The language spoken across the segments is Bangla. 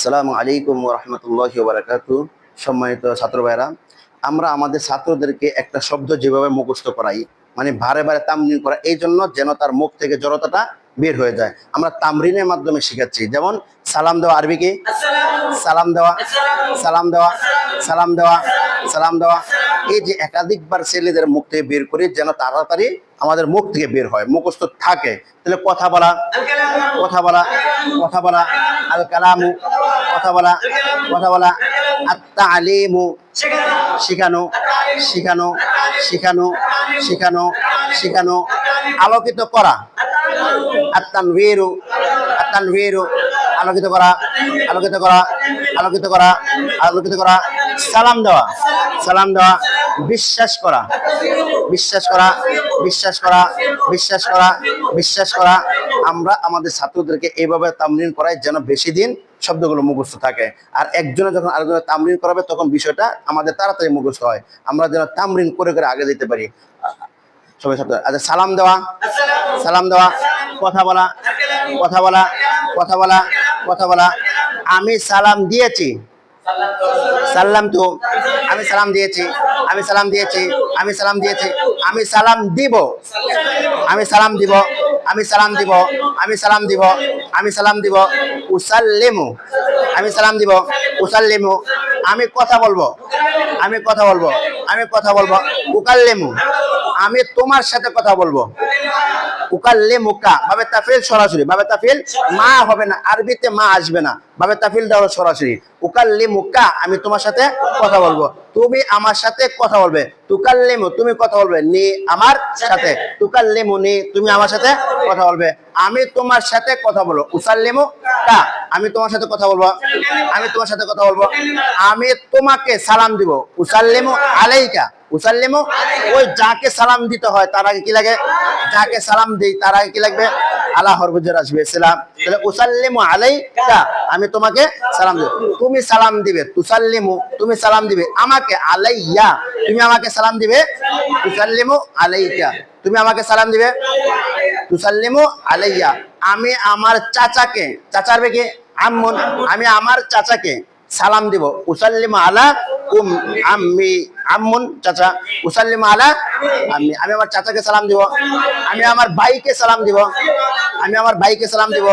আসসালামু আলাইকুম ওয়া রাহমাতুল্লাহি ওয়া বারাকাতুহু। সম্মানিত ছাত্র ভাইরা, আমরা আমাদের ছাত্রদেরকে একটা শব্দ যেভাবে মুখস্থ করাই, মানে বারে বারে তামরিন করা, এই জন্য যেন তার মুখ থেকে জড়তাটা বের হয়ে যায়। আমরা তামরিনের মাধ্যমে শিখাচ্ছি। যেমন সালাম দেওয়া, আরবি কি? সালাম দেওয়া, সালাম দেওয়া, সালাম দেওয়া, সালাম দেওয়া। এই যে একাধিকবার ছেলেদের মুখ থেকে বের করি, যেন তাড়াতাড়ি আমাদের মুখ থেকে বের হয়, মুখস্থ থাকে। তাহলে কথা বলা, কথা বলা, কথা বলা, আল কালামু, কথা বলা, কথা বলা, আত-তালিমু, শিখানো, শিখানো, শিখানো, শিখানো, শিখানো, আলোকিত করা, আত-তানবীরু, আত-তানবীরু, আলোকিত করা, আলোকিত করা, আলোকিত করা, আলোকিত করা, সালাম দেওয়া, সালাম দেওয়া, বিশ্বাস করা, বিশ্বাস করা, বিশ্বাস করা, বিশ্বাস করা, বিশ্বাস করা। আমরা আমাদের ছাত্রদেরকে এইভাবে তামরিন করাই যেন বেশি দিন শব্দগুলো মুখস্থ থাকে। আর একজনে যখন আরেকজনের তামরিন করাবে তখন বিষয়টা আমাদের তাড়াতাড়ি মুখস্থ হয়। আমরা যেন তামরিন করে করে আগে দিতে পারি। সবাই ছাত্র, আচ্ছা, সালাম দেওয়া, সালাম দেওয়া, কথা বলা, কথা বলা, কথা বলা, কথা বলা। আমি সালাম দিয়েছি, সালাম তো, আমি সালাম দিয়েছি, আমি সালাম দিয়েছি, আমি সালাম দিয়েছি, আমি সালাম দিব, আমি সালাম দিব, আমি সালাম দিব, আমি সালাম দিব, আমি সালাম দিব, উসাল্লিমু, আমি সালাম দিব, উসাল্লিমু। আমি কথা বলবো, আমি কথা বলবো, আমি কথা বলবো, উকাল্লিমু, আমি তোমার সাথে কথা বলবো, উকাল্লিমুকা, বাবে তাফিল সরাসরি, বাবে তাফিল মা হবে না, আরবিতে মা আসবে না, বাবে তাফিল দেওয়া সরাসরি। উকাল্লিমুকা, আমি তোমার সাথে কথা বলবো, তুমি আমার সাথে কথা বলবে, তুকাল্লিমু, তুমি কথা বলবে, নি, আমার সাথে, তুকাল্লিমুনি, তুমি আমার সাথে কথা বলবে, আমি তোমার সাথে কথা বলবো, উসাল্লিমু কা, আমি তোমার সাথে কথা বলবো, আমি তোমার সাথে কথা বলবো, আমি তোমাকে সালাম দিব, উসাল্লিমু আলাইকা, উসাল্লিমু, ওই যাকে সালাম দিতে হয় তার আগে কি লাগে? যাকে সালাম দেই তার আগে কি লাগবে? আলা হরফজের আসবে, সালাম। তাহলে উসাল্লিমু আলাইকা, আমি তোমাকে সালাম দেব, তুমি সালাম দিবে, তুসাল্লিমু, তুমি সালাম দিবে আমাকে, আলাইয়া, তুমি আমাকে সালাম দিবে, তুসাল্লিমু আলাইকা, তুমি আমাকে সালাম দিবে, তুসাল্লিমু আলাইয়া। আমি আমার চাচাকে, চাচার বেকে আম্মুন, আমি আমার চাচাকে সালাম দিব, উসাল্লিমু আলা আম্মি, আম্মুন চাচা, উসাল্লিমু আলা আম্মি, আমি আমার চাচাকে সালাম দিব, আমি আমার ভাইকে সালাম দিব, আমি আমার ভাইকে সালাম দিব,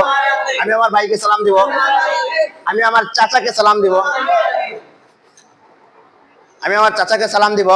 আমি আমার ভাইকে সালাম দিব, আমি আমার চাচাকে সালাম দিব, আমি আমার চাচাকে সালাম দিব।